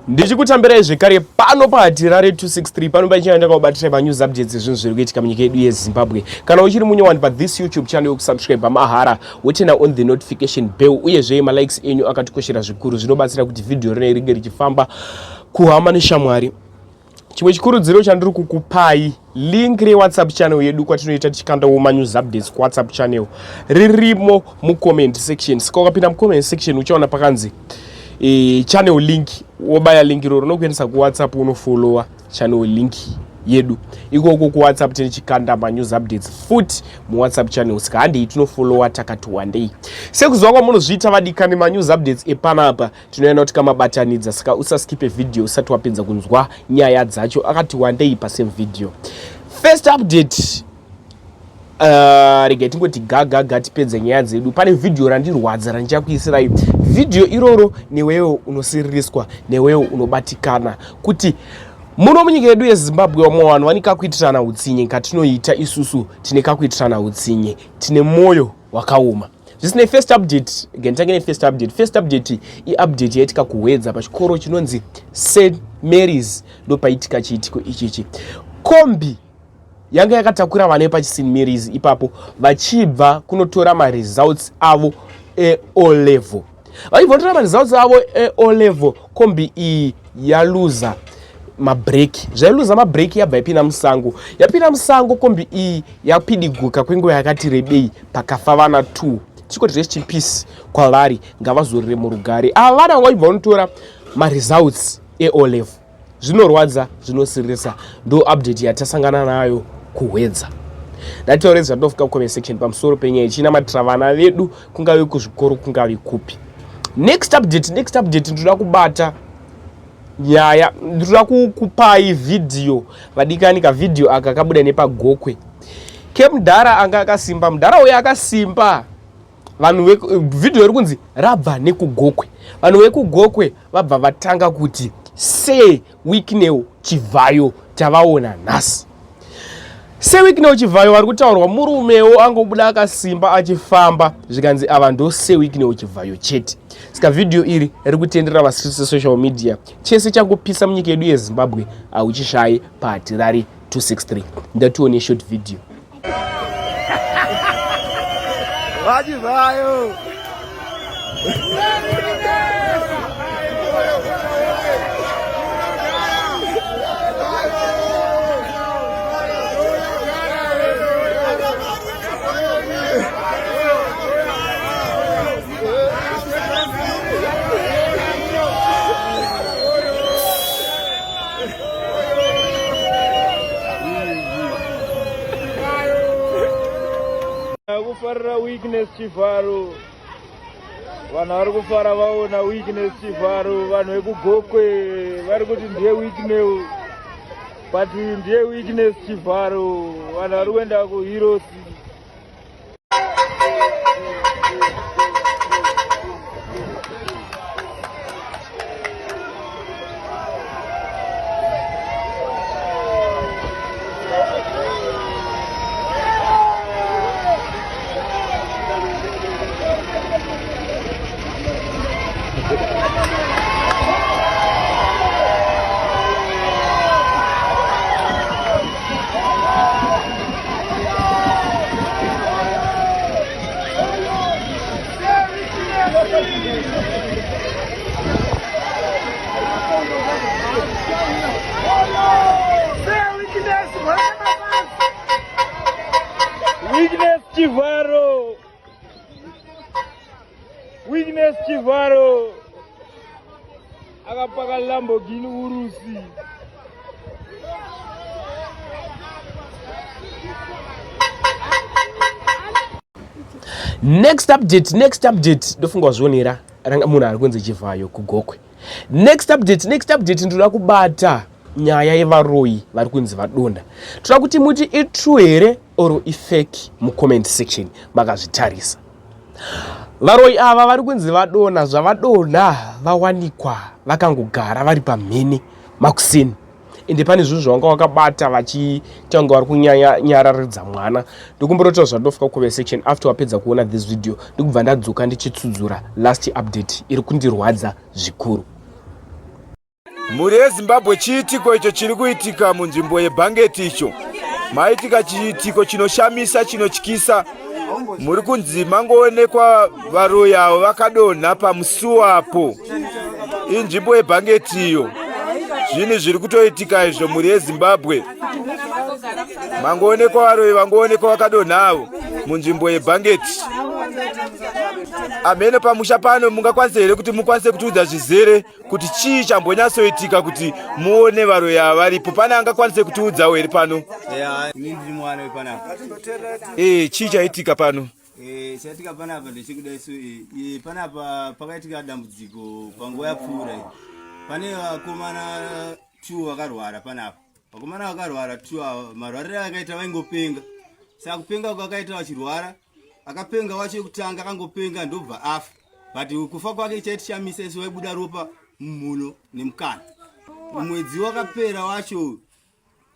Ndichikutambirai zvekare pano paHatirare 263 pano pachienda kubatira pa news updates zvinhu zviri kuitika munyika yedu yeZimbabwe. Kana uchiri munyowani pa this YouTube channel kusubscribe mahara woturn on the notification bell uyezve ma likes enyu akatikoshera zvikuru zvinobatsira kuti video rino ringe richifamba kuhama neshamwari. Chimwe chikurudziro chandiri kukupai link re WhatsApp channel yedu kwatinoita tichikandawo ma news updates ku WhatsApp channel ririmo mu comment section. Saka ukapinda mu comment section uchaona pakanzi channel link wobaya link ro unokuendesa ku WhatsApp unofollowa channel link yedu ikoko ku WhatsApp tichikanda ma news updates futi mu WhatsApp channel saka handi tinofollowa takati wandei sekuzwa kwa munozviita vadikani ma news updates epanapa tinoenda kuti kama batanidza saka usaskipe video usati wapedza kunzwa nyaya dzacho akati wandei pa same video. First update rega tingoti gaga tipedze nyaya dzedu. Pane video randirwadza randichakuisirai. Video iroro newewo unosiririswa, newewo unobatikana kuti muno munyika yedu yeZimbabwe wamwe vanhu vanikakuitirana utsinye katinoita isusu tine kakuitirana utsinye tine moyo wakaoma. Zvisine first update gentange first update. First update iupdate yaitika kuwedza pachikoro chinonzi St Mary's ndopaitika chiitiko ichichi. Kombi yanga yakatakura vana pachi St Mary's ipapo vachibva kunotora ma results avo O level. Vachibva ma results avo O level Kombi iyi yaluza mabreak. Zvailuza mabreak yabva yapinda musango. Yapinda musango Kombi iyi yapidiguka kwenguva yakati rebei pakafa vana 2. Chikoti rest in peace kwavari ngavazorire murugare. Ava vana vanga vachibva kunotora ma results O level. Zvinorwadza zvinosirisa ndo update yatasangana nayo kuwedza. Ndatauredzwa ndofika ku comment section pamusoro penyaya ichina matira vana vedu kungave kuzvikoro kungave kupi. Next update ndoda kubata nyaya ndoda kukupai video vadikani ka video aka kabuda nepagokwe kemudhara anga akasimba mudhara uya akasimba vanhu video iri kunzi rabva nekugokwe. Vanhu vekugokwe vabva vatanga kuti se Wicknell Chivhayo tavaona nhasi. Se Wicknell Chivhayo vari kutaurwa murumewo angobuda akasimba achifamba zvikanzi ava ndo se Wicknell Chivhayo chete. Saka video iri riri kutenderera vasisi social media. Chese changopisa munyika yedu yeZimbabwe auchishaye paHatirare 263. Ndatione short video. Chivhayo kufara Wicknell Chivhayo. Vanhu vari kufara vaona Wicknell Chivhayo. Vanhu vekugokwe vari kuti ndiye Wicknell but ndiye Wicknell Chivhayo. Vanhu vari kuenda kuHeroes. Wicknell Chivhayo akapaka Lamborghini Urusi. Next update ndofunga zvionera ranga munhu ari kunzi Chivhayo kugokwe. Next update ndoda kubata nyaya yevaroyi vari kunzi vadonda. Toda kuti muti itrue here or ifake mu comment section makazvitarisa. Varoyi ava vari kunzi vadona zvavadona vawanikwa vakangogara vari pamhene makuseni. Ende pane zvinhu zvavanga wakabata vachitanga vari kunyararidza mwana. Ndikumbototaura zvandofika ku section after wapedza kuona this video ndikubva ndadzoka ndichitsudzura last update iri kundirwadza zvikuru. Muri yeZimbabwe chiitiko icho chiri kuitika munzvimbo yeBhangeti icho. Maitika chiitiko chinoshamisa chinotyisa. Muri kunzi mangoonekwa varoyi avo vakadonha pamusuwo apo. Inzvimbo yeBhangeti iyo. Zvinhu zviri kutoitika izvo muri yeZimbabwe. Mangoonekwa varoyi vangoonekwa vakadonha avo munzvimbo yeBhangeti. Amene pamusha pano mungakwanise here kuti mukwanise kutiudza zvizere kuti chii chambonyatsoitika kuti muone varoyi ava varipo? Pane angakwanise kutiudzawo here pano? Chii chaitika pano? Chaitika panapa ndechikudaiso panapa pakaitika dambudziko panguva yapfuura iyi. Pane vakomana 2 vakarwara panapa. Vakomana vakarwara 2 marwariro akaita vaingopenga. Saka kupenga kwakaita vachirwara, akapenga wacho kutanga akangopenga ndobva afa. But kufa kwake chaitishamisa isu waibuda ropa mumuno nemukana. Mwedzi wakapera wacho,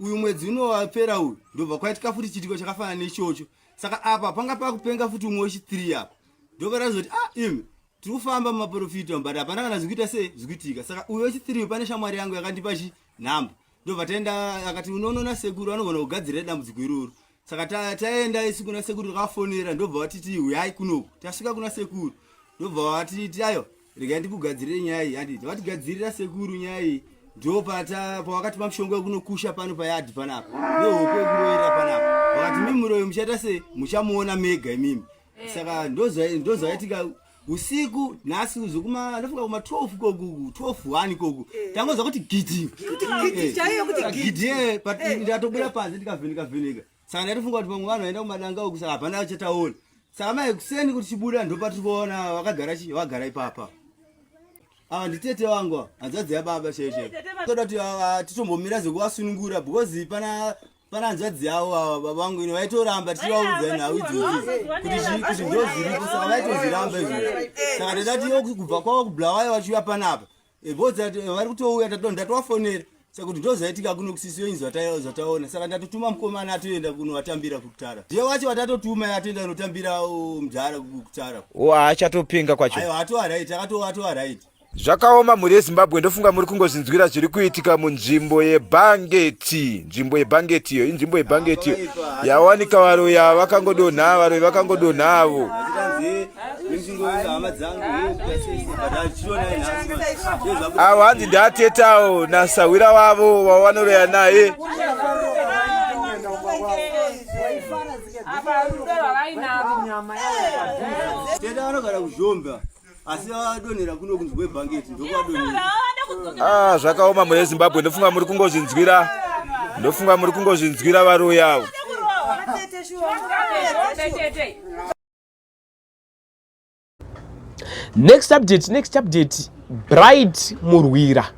uyu mwedzi unowapera uyu ndobva kwaitika futi chitiko chakafanana nechocho. Saka apa panga pakupenga futi umwe wechi3 apa. Ndobva razoti imi tiri kufamba mumaprofita but hapana kana zvikuita zvikuitika. Saka uyu wechi3 pane shamwari yangu yakandipa namba. Ndobva taenda akati unoona sekuru anogona kugadzira dambudziko iroro. Saka taenda isu kuna sekuru takafonera ndobva vatiti uyai kunoku. Tasvika kuna sekuru ndobva vatiti ayo regai ndikugadzirire nyaya iyi. Handiti vatigadzirira sekuru nyaya iyi. Ndo pawakati pamushongo wekunokusha pano payadhi panapa. Nehope yekuroera panapa. Wakati mimi muroyo muchaita se muchamuona mega imimi. Saka ndozvaitika usiku nhasi kuzokuma ndofika kuma 12 koku 12:1 koku. Tangoza kuti gidi. Kuti chaiyo kuti gidi ndatobira panze ndikavheneka. Saka ndatofunga kuti pamwe vanhu vaenda kumadanga uku saka hapana chataona. Saka mai kuseni kuti chibuda ndopatikuona vakagara ipapa. Nditete wangu hanzvadzi yababa sheshe. Toda kuti titombomira zvekuvasunungura because pana hanzvadzi yavo babangu ino vaitoramba tichivaudza nhau idzodzo kuti ndozviripo saka vaitozviramba izvozvo. Saka ndati kubva kwavo kubulawayo vachiuya panapa bhodzi vari kutouya ndatovafonera. Saka kuti ndozvaitika kuno kusisiyo inzwi zvataona. Saka ndatotuma mukomana atoenda kunovatambira kukutara. Ndiye wacho watatotuma atoenda kunotambira mudhara kukutara. Achatopinga kwacho. Aiwa atoaraiti akatoaraiti. Zvakaoma muri yeZimbabwe. Ndofunga muri kungozvinzwira zviri kuitika munzvimbo yeBhangeti. Nzvimbo yeBhangeti iyo inzvimbo yeBhangeti iyo yawanika varoyi ava vakangodonha avo. Avo hanzi ndatetawo nasawira wavo wawanoroya naye. Tenda vanogara kuzhomba asi vadonhera kuno kunzvimbo yeBhangeti ndokwadonhera. Zvakaoma muri yeZimbabwe. Ndofunga muri kungozvinzwira varoyi avo. Next update Bright Murwira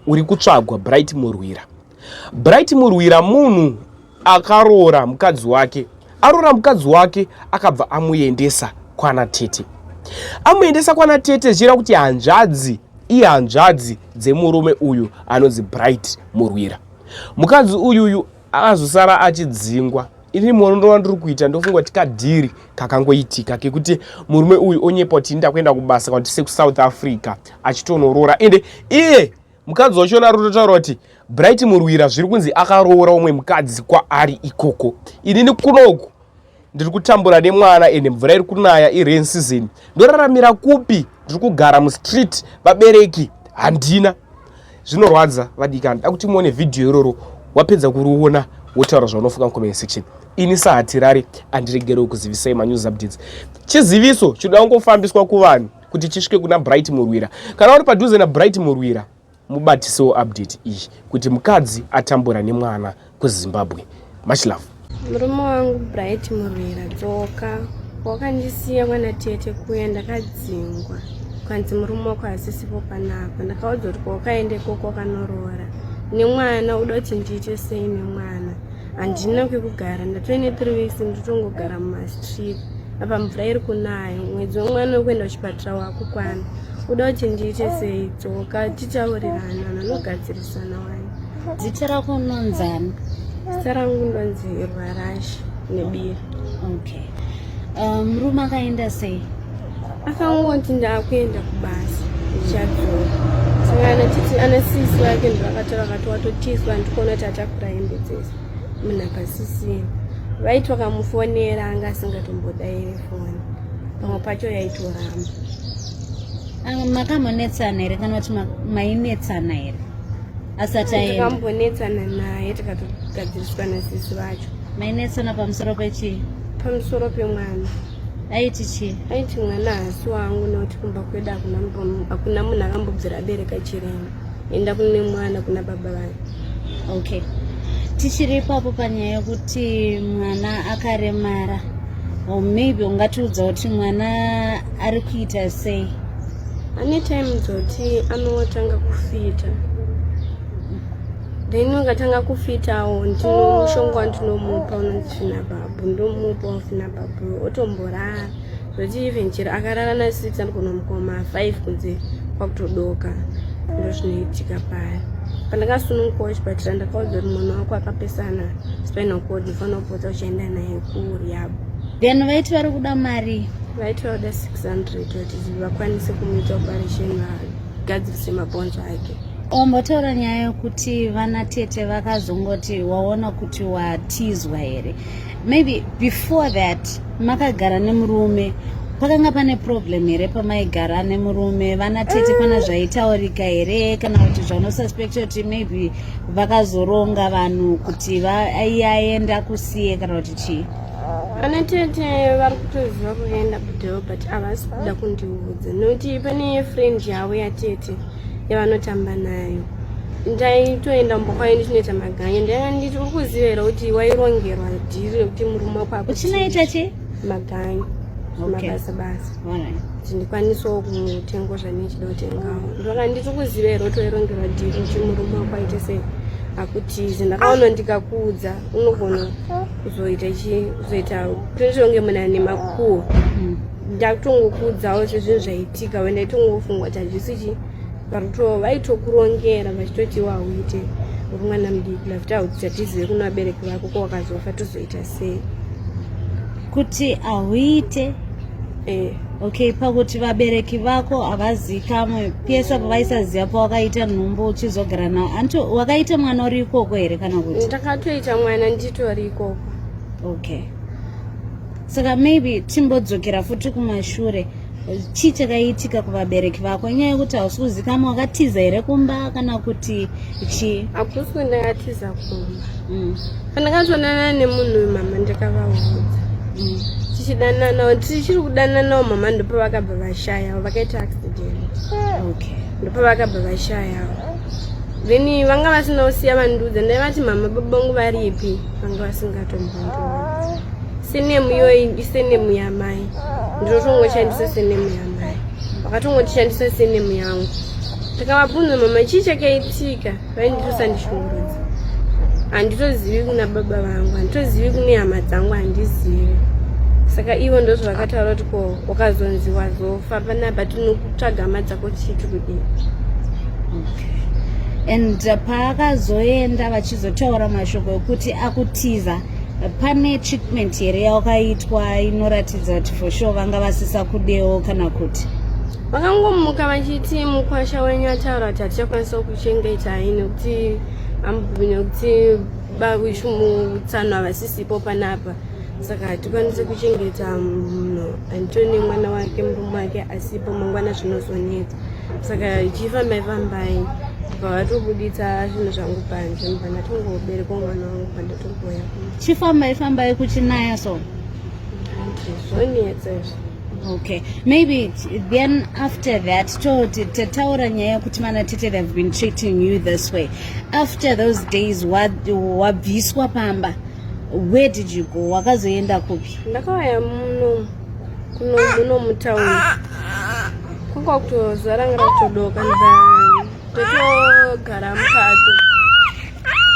uri kutsvagwa. Bright Murwira munhu akaroora mukadzi wake. Aroora mukadzi wake akabva amuendesa kwana tete. Amuendesa kwana tete zvichira kuti hanzvadzi dzemurume uyu anonzi Bright Murwira. Mukadzi uyu akazosara achidzingwa. Ini muono ndiri kuita ndofunga kuti kadhiri kakangoitika kekuti murume uyu onyepa kuti ndakuenda kubasa kwati seku-South Africa achitonorora. Ende iye mukadzi wacho narototaura kuti Bright Murwira zviri kunzi akaroora umwe mukadzi kwaari ikoko. Inini kunoku ndiri kutambura nemwana ende mvura iri kunaya irain season. Ndoraramira kupi? Ndiri kugara mustreet, vabereki handina. Zvinorwadza vadikani. Da kuti muone video iroro wapedza kuriona wotaura zvaunofunga mucomment section. Ini sahatirari andiregerewo kuzivisai manews updates. Chiziviso chinoda kungofambiswa kuvanhu kuti chisvike kuna Bright Murwira. Kana uri padhuze naBright Murwira mubatisewo update iyi kuti mukadzi atambura nemwana kuZimbabwe. Much love. Murume wangu Bright Murwira dzoka wakandisiya kwana tete kuenda kadzingwa. Kwanzi murume wako asisipo panapa. Ndakaudzwa kuti kwakaenda ikoko wakanorora. Nemwana uda kuti ndiite sei nemwana. Handina kwekugara. Ndatoine 3 weeks ndotongogara mumastreet. Apa mvura iri kunaya. Mwedzi womwana wekuenda kuchipatara wakukwana. Uda kuti ndiite sei dzoka titaurirana anogadzirisana wayo. Zita rako unonzani? Zita rangu ndonzi Rwarashi Nebira. Okay. Murume akaenda sei? Akangoti ndakuenda kubasa. Ndichadzoka. saka titi ana sisi wake ndivakatora vakatowatiswa ndikuona kuti atakura hembe dzese munhu apasisi vaiti vakamufonera anga asingatombodaire foni pamwe pacho yaitoramba. Makambonetsana here kana kuti mainetsana here asati aenda? Takambonetsana naye tikatogadziriswa nasisi vacho. Mainetsana pamusoro pechii? Pamusoro pemwana. Aiti chii? Aiti mwana hasi wangu nekuti kumba kwedu hakuna munhu akambobvira abereka chirema, enda kune mwana kuna baba vake. Okay, tichiri ipapo panyaya yekuti mwana akaremara, or maybe ungatiudza kuti mwana ari kuita sei? Ane time dzoti anotanga kufita, then ungatanga kufitawo mushonga ndinomupa unonzi finababu, ndomupa finababu otomborara zvoti even chero akarara na6 anokonomuka 5 kunze kwakutodoka. Ndo zvinoitika paya. Pandakasununguka chipatara ndakaudzwa kuti mwana wako akapesana spinal cord, ufanira kupota uchienda naye kurehab. Then vaiti vari kuda mari? Vaiti vaida 600 kuti vakwanise kumuita operation vagadzirise mabhonzo ake. Ombotaura nyaya yokuti vana tete vakazongoti waona kuti watizwa here. Maybe before that makagara nemurume, pakanga pane problem here pamaigara nemurume? Vana tete pana zvaitaurika here kana kuti zvanosuspecta kuti maybe vakazoronga vanhu kuti aienda kusiye kana kuti chii? Ana tete vari kutoziva kuenda kudheo but havasi kuda kundiudza nokuti pane friend yavo yatete yavanotamba nayo. Ndaitoenda mbokwaini chinoita maganya, ndanga nditi uri kuziva here kuti wairongerwa dhiri kuti murume wako uchinoita chi? Maganya. Mabasa basa. Kuti ndikwanisewo kutenga zvandichida kutengawo. Ndanga nditi kuziva here kuti wairongerwa dhiri kuti murume wako aite sei akutize. Ndakaona ndikakuudza unogona kuzoita kunenge munhu ane makuhwa. Ndakutongokuudzawo zvinhu zvaitika wenda itongofungwa kuti hazvisi vaitokurongera vachitoti wauite uri mwana mudiki lafuti auti hatizive kuna vabereki vako ko wakazofa tozoita sei kuti auite. Okay, pakuti vabereki vako havazivi kamwe pesa pavaisaziva pawakaita nhumbu uchizogara navo. Anto wakaita mwana uri ikoko here kana kuti? Ndakatoita mwana nditori ikoko. Okay, saka maybe timbodzokera futi kumashure. Chii chakaitika kuvabereki vako? Nyaya yekuti hausi kuzikamwa wakatiza here kumba kana kuti chii? Hakusi ndakatiza kumba. Pandakatonana nemunhu mama ndakavaudza. Tichidananawo tichiri kudananawo mama ndopa vakabva vashayawo, vakaita accident. Okay. Ndopa vakabva vashayawo. Then vanga vasina kusiya vandiudza ndaivati mama baba vangu varipi, vanga vasingatombondiudza. Senemu iyoyi isenemu yamai. Ndotongoshandisa senemu yamai. Vakatongotishandisa senemu yangu. Takavabvunza mama chii chakaitika, vainditosandishungurudza. Handitozivi kuna baba vangu, handitozivi kune hama dzangu, handizivi. Saka ivo ndozvo vakataura kuti ko wakazonzi wazofa panapa tinokutsvaga hama dzako chiti kudii. Okay. And paakazoenda vachizotaura mashoko ekuti akutiza, pane treatment here yawakaitwa inoratidza kuti for sure vanga vasisa kudewo kana kuti? Vakangomuka vachiti mukwasha wenyu ataura kuti hatichakwanisa kuchengeta nekuti utsanwa havasisipo panapa, saka hatikwanise kuchengeta munhu anditoni mwana wake murume wake asipo mangwana zvinozonetsa. Saka ichifambai vakatobuditsa zvinhu zvangu panje mubva ndatongoberekwa mwana wangu pandatongoya. Chifambai kuchinaya so? Zvonetsa izvo. Okay, maybe then after that tataura nyaya yekuti mana tete they've been treating you this way. After those days wabviswa pamba, where did you go? Wakazoenda kupi? Ndakauya muno mutauni. Kwanga kutozuva ranga rakutodoka totogara mukati.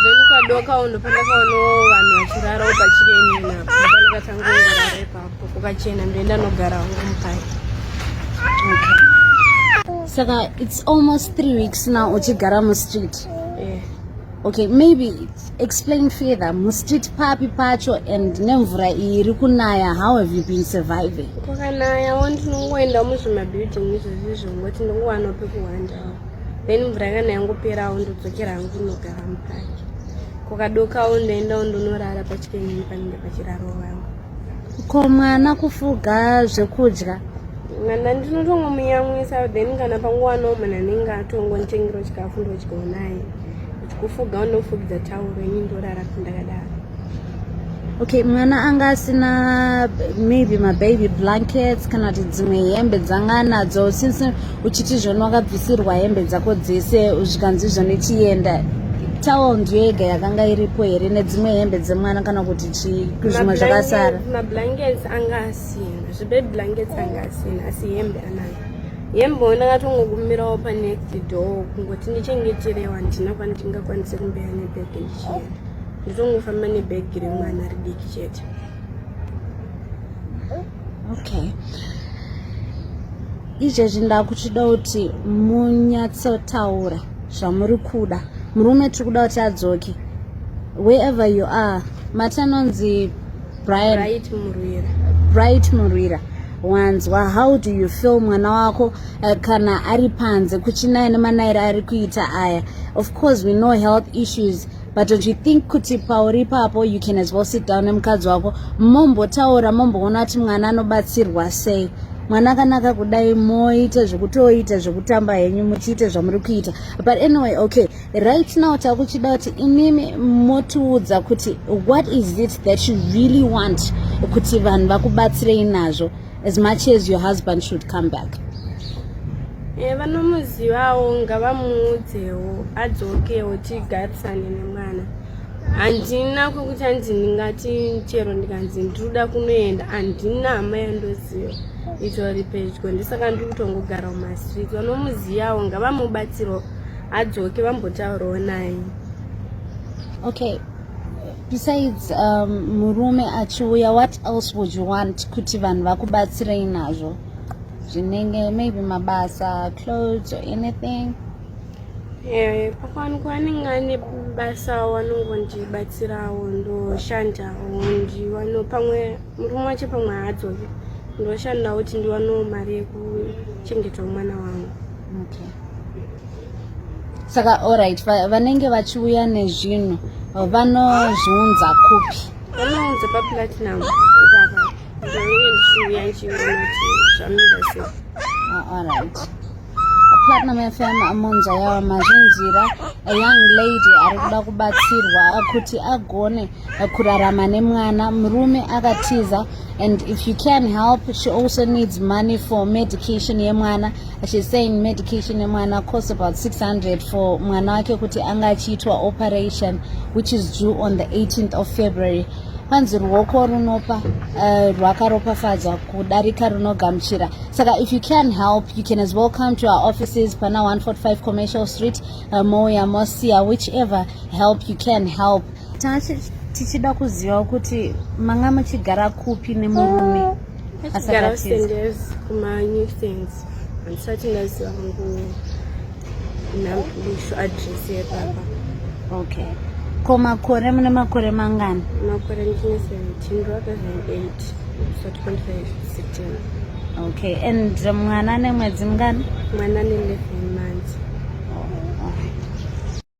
Then kwadoka ndopandakaonawo vanhu vachirarawo pachireni napo. Ndakatangogara ipapo kukachena ndoenda nogara hangu mukati. Okay. Saka it's almost 3 weeks now uchigara mustreet. Yeah. Okay, maybe explain further. Mustreet papi pacho and nemvura iri kunaya, how have you been surviving? Kwakanaya ndinongoenda muzvimabuilding izvozvo ngoti ndingowana pekuhanda. then mvura kana yangoperawo ndodzokera hangu kunogara mupaki. Kukadokawo ndoendawo ndonorara pachikenyi panenge pachiraro vangu. Ko mwana kufuga zvekudya? Mwana ndinotongomuyamwisa, then kana panguva nomana anenge atongonditengera chikafu ndodyawo naye. Kufuga unofugidza tauro ini ndorara pandakadaro. Okay, mwana anga asina maybe baby blankets kana kuti dzimwe hembe dzanga nadzo, since uchiti zvona wakabvisirwa hembe dzako dzese zvikanzi zvone chienda, towel ndiyo yega yakanga iripo here nedzimwe hembe dzemwana kana kuti zvimwe zvakasara? Mablankets anga asina, zvibaby blankets anga asina, asi hembe anayo. Hembe ndakatongogumirawo panext door kungoti ndichengeterewa ndina kwandingakwanise kumbeya nebhegi ndichienda. Nditongofamba nebhegi remwana ridiki chete. Okay. Izvezvi ndakuchida kuti munyatsotaura zvamuri kuda. Murume tiri kuda kuti adzoke. Wherever you are, matanonzi Bright Murwira. Wanzwa, how do you feel mwana wako kana ari panze kuchinaye nemanaira ari kuita aya? Of course we know health issues, but don't you think kuti pauri papo you can as well sit down nemukadzi wako mombotaura, momboona kuti mwana anobatsirwa sei? Mwana kanaka kudai moita zvekutoita zvekutamba henyu muchiite zvamuri kuita. But anyway, okay, right now takuchida kuti imimi motiudza kuti what is it that you really want kuti vanhu vakubatsirei nazvo, as much as your husband should come back. Vanomuzivawo ngavamuudzewo adzokewo tigarisane nemwana. Handina kwekuti hanzi ndingati chero ndikanzi ndinoda kunoenda, handina hama yandoziva itori pedyo, ndisaka ndiri kutongogara mumastreet. Vanomuzivawo ngavamubatsirawo adzoke vambotaurawo naye. Okay, besides murume achiuya, what else would you want kuti vanhu vakubatsirei nazvo? Zvinenge maybe mabasa, clothes or anything? Pakwanikwa anenge ane basa vanongondibatsirawo, ndoshandawo, pamwe murume wacho pamwe haadzoki, ndoshandawo kuti ndiwanewo mari yekuchengeta mwana wangu. Okay. Saka alright, vanenge vachiuya nezvinhu vanozviunza kupi? Vanounza paplatinum ipapa, ndonenge ndichiuya ndichiona kuti zvamira sei. Alright. Platinum FM monza yawa mazvinzira a young lady ari kuda kubatsirwa kuti agone kurarama nemwana. Murume akatiza, and if you can help, she also needs money for medication yemwana. She's saying medication yemwana costs about 600 for mwana wake kuti anga achiitwa operation, which is due on the 18th of February. Panzi ruoko runopa rwakaropafadza kudarika runogamuchira. Saka if you can help, you can as well come to our offices pana 145 Commercial Street, Moya, Mosia, whichever help you can help. Tichida kuziva kuti manga muchigara kupi nemurume? Tichigara Senders kuma New Things. Andisati ndaziva vangu nampisho address yepapa. Okay. Ko makore mune makore mangani? Makore ndine 17, ndakazva 8, so 25 September. Okay, and mwana nemwedzi mngani? Mwana ne 11 months.